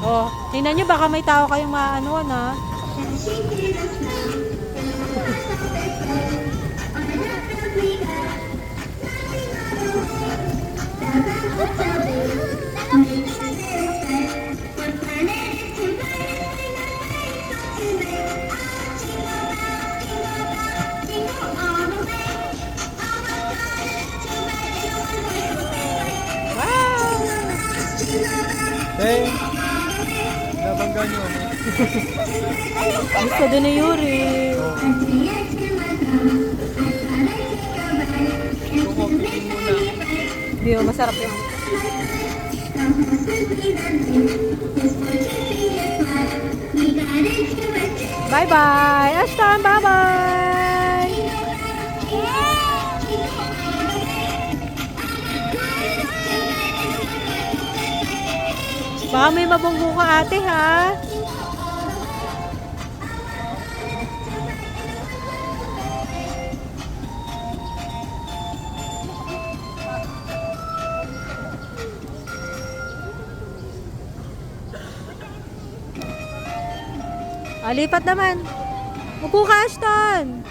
Oh, tingnan nyo, baka may tao kayong maanuan, ha? Eh, nabangga nyo ako. Gusto din ni Yuri. Kukopitin muna. Hindi, masarap yun. Bye-bye! Ashton, bye-bye! Baka may mabunggo ka ate, ha? Lipat naman. Upo ka, Ashton.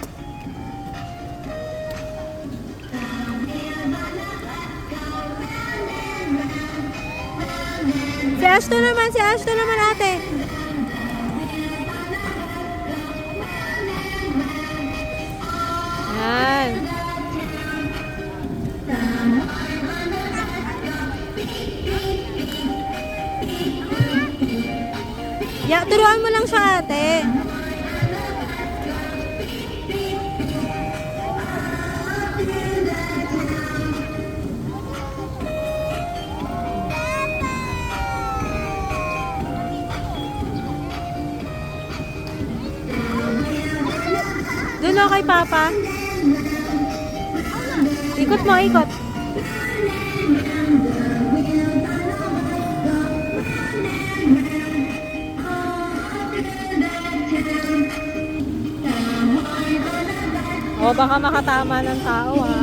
Si Ashton naman ate. Yan. Ya, turuan mo lang siya ate. Doon o kay Papa. Ikot mo, ikot. O, baka makatama ng tao, ha?